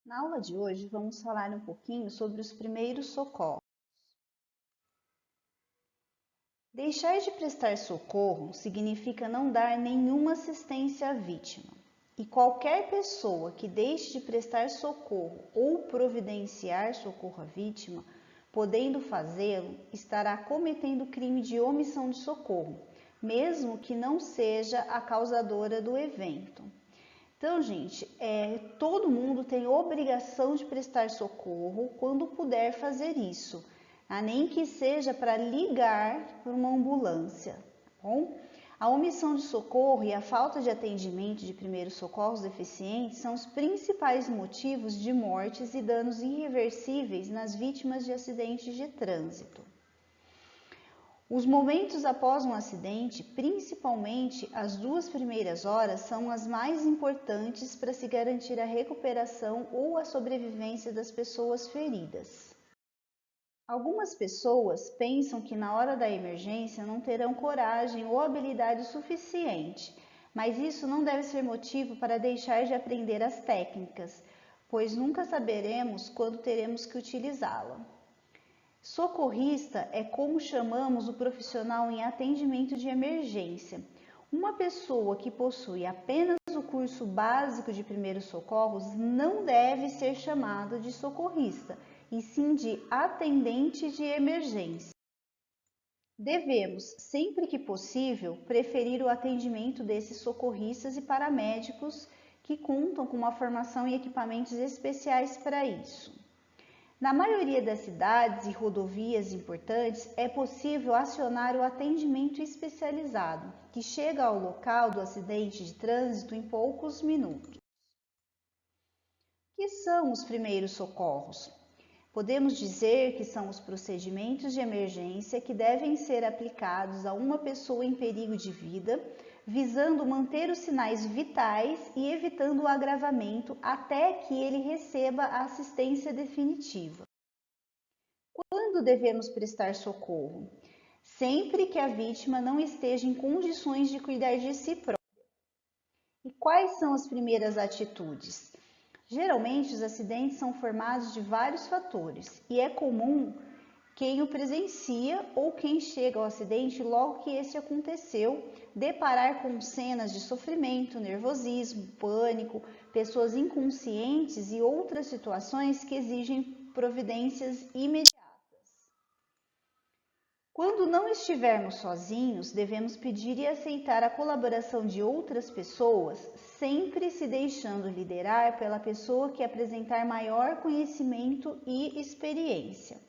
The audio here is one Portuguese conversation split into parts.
Na aula de hoje, vamos falar um pouquinho sobre os primeiros socorros. Deixar de prestar socorro significa não dar nenhuma assistência à vítima. E qualquer pessoa que deixe de prestar socorro ou providenciar socorro à vítima, podendo fazê-lo, estará cometendo crime de omissão de socorro, mesmo que não seja a causadora do evento. Então, gente, todo mundo tem obrigação de prestar socorro quando puder fazer isso, nem que seja para ligar para uma ambulância, tá bom? A omissão de socorro e a falta de atendimento de primeiros socorros deficientes são os principais motivos de mortes e danos irreversíveis nas vítimas de acidentes de trânsito. Os momentos após um acidente, principalmente as 2 primeiras horas, são as mais importantes para se garantir a recuperação ou a sobrevivência das pessoas feridas. Algumas pessoas pensam que na hora da emergência não terão coragem ou habilidade suficiente, mas isso não deve ser motivo para deixar de aprender as técnicas, pois nunca saberemos quando teremos que utilizá-la. Socorrista é como chamamos o profissional em atendimento de emergência. Uma pessoa que possui apenas o curso básico de primeiros socorros não deve ser chamado de socorrista, e sim de atendente de emergência. Devemos, sempre que possível, preferir o atendimento desses socorristas e paramédicos que contam com uma formação e equipamentos especiais para isso. Na maioria das cidades e rodovias importantes, é possível acionar o atendimento especializado, que chega ao local do acidente de trânsito em poucos minutos. O que são os primeiros socorros? Podemos dizer que são os procedimentos de emergência que devem ser aplicados a uma pessoa em perigo de vida, visando manter os sinais vitais e evitando o agravamento até que ele receba a assistência definitiva. Quando devemos prestar socorro? Sempre que a vítima não esteja em condições de cuidar de si própria. E quais são as primeiras atitudes? Geralmente, os acidentes são formados de vários fatores e é comum quem o presencia ou quem chega ao acidente logo que esse aconteceu, deparar com cenas de sofrimento, nervosismo, pânico, pessoas inconscientes e outras situações que exigem providências imediatas. Quando não estivermos sozinhos, devemos pedir e aceitar a colaboração de outras pessoas, sempre se deixando liderar pela pessoa que apresentar maior conhecimento e experiência.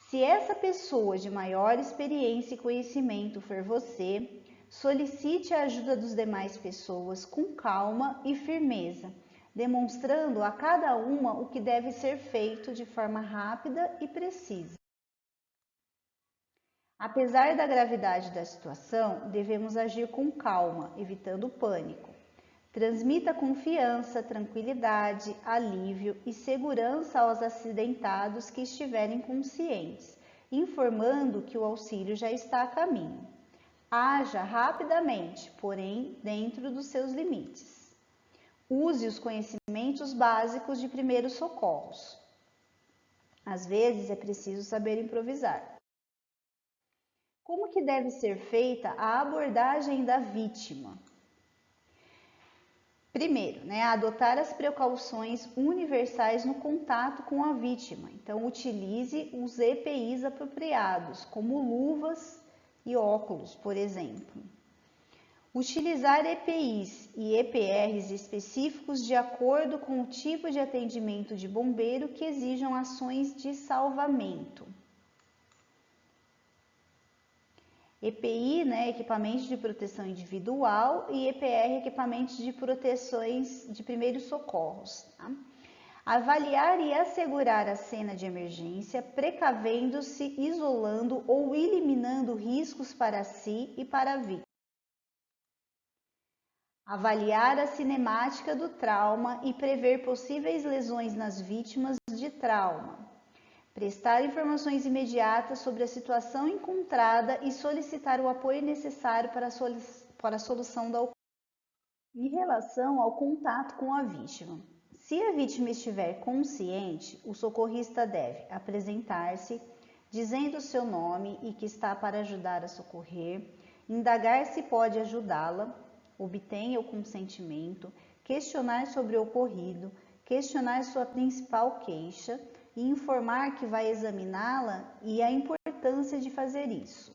Se essa pessoa de maior experiência e conhecimento for você, solicite a ajuda das demais pessoas com calma e firmeza, demonstrando a cada uma o que deve ser feito de forma rápida e precisa. Apesar da gravidade da situação, devemos agir com calma, evitando o pânico. Transmita confiança, tranquilidade, alívio e segurança aos acidentados que estiverem conscientes, informando que o auxílio já está a caminho. Haja rapidamente, porém dentro dos seus limites. Use os conhecimentos básicos de primeiros socorros. Às vezes é preciso saber improvisar. Como que deve ser feita a abordagem da vítima? Primeiro, adotar as precauções universais no contato com a vítima. Então, utilize os EPIs apropriados, como luvas e óculos, por exemplo. Utilizar EPIs e EPRs específicos de acordo com o tipo de atendimento de bombeiro que exijam ações de salvamento. EPI, equipamento de proteção individual, e EPR, equipamento de proteções de primeiros socorros. Tá? Avaliar e assegurar a cena de emergência, precavendo-se, isolando ou eliminando riscos para si e para a vítima. Avaliar a cinemática do trauma e prever possíveis lesões nas vítimas de trauma. Prestar informações imediatas sobre a situação encontrada e solicitar o apoio necessário para a solução da ocorrência. Em relação ao contato com a vítima, Se a vítima estiver consciente, o socorrista deve apresentar-se, dizendo o seu nome e que está para ajudar a socorrer, indagar se pode ajudá-la, obtenha o consentimento, questionar sobre o ocorrido, questionar sua principal queixa e informar que vai examiná-la e a importância de fazer isso.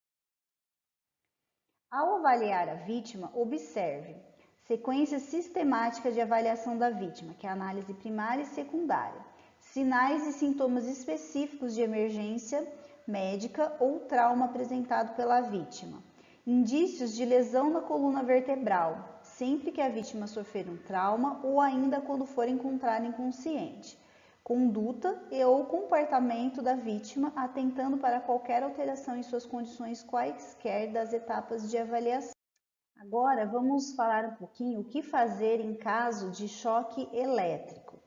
Ao avaliar a vítima, observe sequência sistemática de avaliação da vítima, que é a análise primária e secundária, sinais e sintomas específicos de emergência médica ou trauma apresentado pela vítima, indícios de lesão na coluna vertebral, sempre que a vítima sofrer um trauma ou ainda quando for encontrada inconsciente, conduta e ou comportamento da vítima atentando para qualquer alteração em suas condições quaisquer das etapas de avaliação. Agora vamos falar um pouquinho o que fazer em caso de choque elétrico.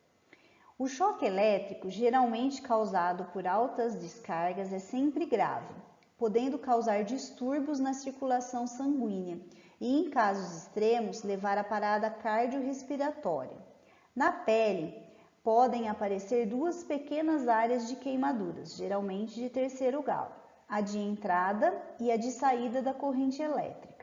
O choque elétrico, geralmente causado por altas descargas, é sempre grave, podendo causar distúrbios na circulação sanguínea e, em casos extremos, levar à parada cardiorrespiratória. Na pele, podem aparecer duas pequenas áreas de queimaduras, geralmente de terceiro grau, a de entrada e a de saída da corrente elétrica.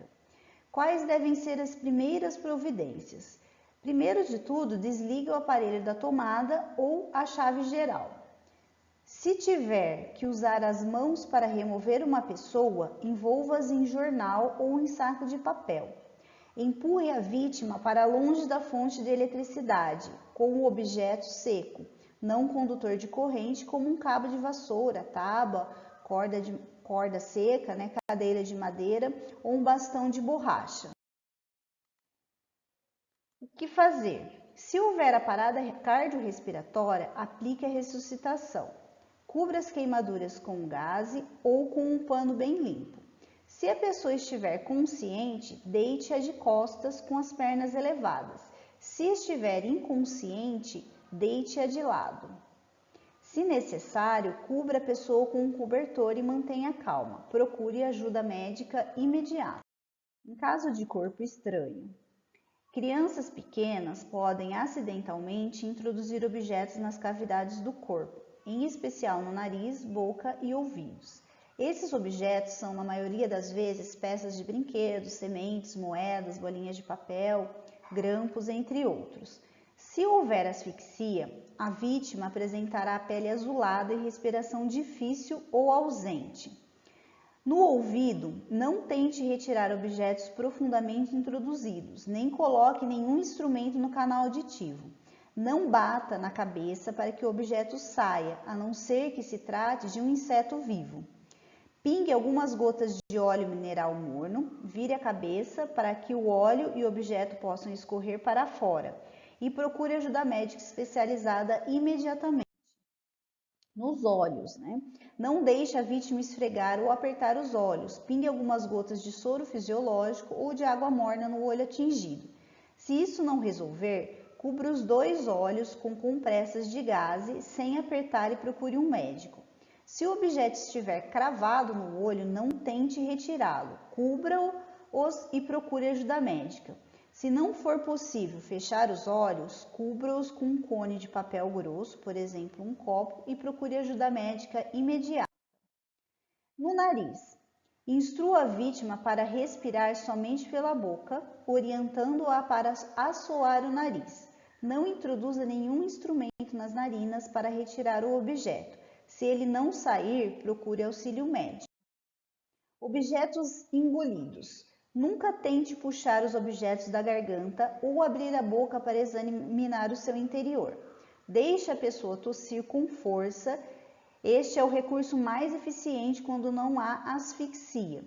Quais devem ser as primeiras providências? Primeiro de tudo, desligue o aparelho da tomada ou a chave geral. Se tiver que usar as mãos para remover uma pessoa, envolva-as em jornal ou em saco de papel. Empurre a vítima para longe da fonte de eletricidade, com o objeto seco, não condutor de corrente, como um cabo de vassoura, tábua, corda seca, cadeira de madeira ou um bastão de borracha. O que fazer? Se houver a parada cardiorrespiratória, aplique a ressuscitação. Cubra as queimaduras com gaze ou com um pano bem limpo. Se a pessoa estiver consciente, deite-a de costas com as pernas elevadas. Se estiver inconsciente, deite-a de lado. Se necessário, cubra a pessoa com um cobertor e mantenha calma. Procure ajuda médica imediata. Em caso de corpo estranho, crianças pequenas podem acidentalmente introduzir objetos nas cavidades do corpo, em especial no nariz, boca e ouvidos. Esses objetos são, na maioria das vezes, peças de brinquedos, sementes, moedas, bolinhas de papel, grampos, entre outros. Se houver asfixia, a vítima apresentará a pele azulada e respiração difícil ou ausente. No ouvido, não tente retirar objetos profundamente introduzidos, nem coloque nenhum instrumento no canal auditivo. Não bata na cabeça para que o objeto saia, a não ser que se trate de um inseto vivo. Pingue algumas gotas de óleo mineral morno, vire a cabeça para que o óleo e o objeto possam escorrer para fora e procure ajuda médica especializada imediatamente. Nos olhos, Não deixe a vítima esfregar ou apertar os olhos. Pingue algumas gotas de soro fisiológico ou de água morna no olho atingido. Se isso não resolver, cubra os dois olhos com compressas de gaze sem apertar e procure um médico. Se o objeto estiver cravado no olho, não tente retirá-lo. Cubra-os e procure ajuda médica. Se não for possível fechar os olhos, cubra-os com um cone de papel grosso, por exemplo, um copo, e procure ajuda médica imediata. No nariz, instrua a vítima para respirar somente pela boca, orientando-a para assoar o nariz. Não introduza nenhum instrumento nas narinas para retirar o objeto. Se ele não sair, procure auxílio médico. Objetos engolidos. Nunca tente puxar os objetos da garganta ou abrir a boca para examinar o seu interior. Deixe a pessoa tossir com força. Este é o recurso mais eficiente quando não há asfixia.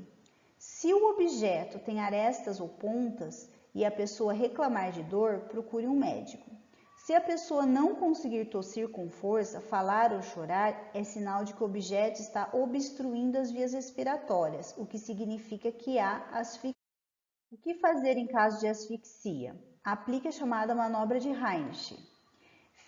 Se o objeto tem arestas ou pontas e a pessoa reclamar de dor, procure um médico. Se a pessoa não conseguir tossir com força, falar ou chorar, é sinal de que o objeto está obstruindo as vias respiratórias, o que significa que há asfixia. O que fazer em caso de asfixia? Aplique a chamada manobra de Heinrich.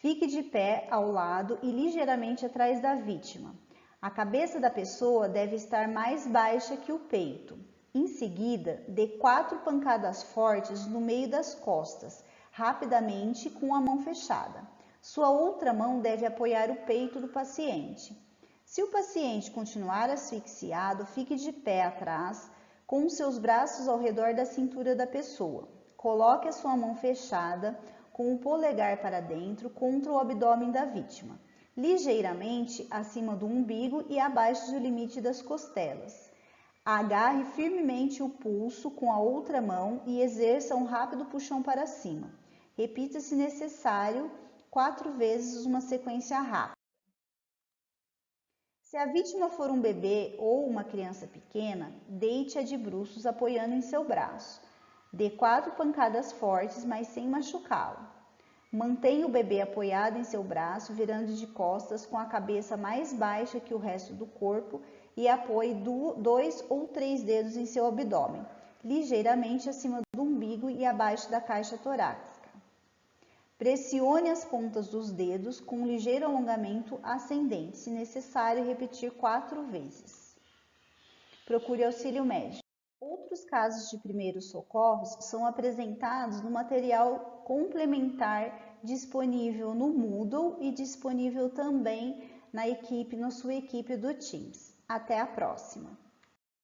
Fique de pé ao lado e ligeiramente atrás da vítima. A cabeça da pessoa deve estar mais baixa que o peito. Em seguida, dê 4 pancadas fortes no meio das costas, rapidamente com a mão fechada. Sua outra mão deve apoiar o peito do paciente. Se o paciente continuar asfixiado, fique de pé atrás, com os seus braços ao redor da cintura da pessoa. Coloque a sua mão fechada, com o polegar para dentro, contra o abdômen da vítima, ligeiramente acima do umbigo e abaixo do limite das costelas. Agarre firmemente o pulso com a outra mão e exerça um rápido puxão para cima. Repita, se necessário, 4 vezes uma sequência rápida. Se a vítima for um bebê ou uma criança pequena, deite-a de bruços apoiando em seu braço. Dê 4 pancadas fortes, mas sem machucá-lo. Mantenha o bebê apoiado em seu braço, virando de costas com a cabeça mais baixa que o resto do corpo e apoie 2 ou 3 dedos em seu abdômen, ligeiramente acima do umbigo e abaixo da caixa torácica. Pressione as pontas dos dedos com um ligeiro alongamento ascendente, se necessário, repetir 4 vezes. Procure auxílio médico. Outros casos de primeiros socorros são apresentados no material complementar disponível no Moodle e disponível também na sua equipe do Teams. Até a próxima!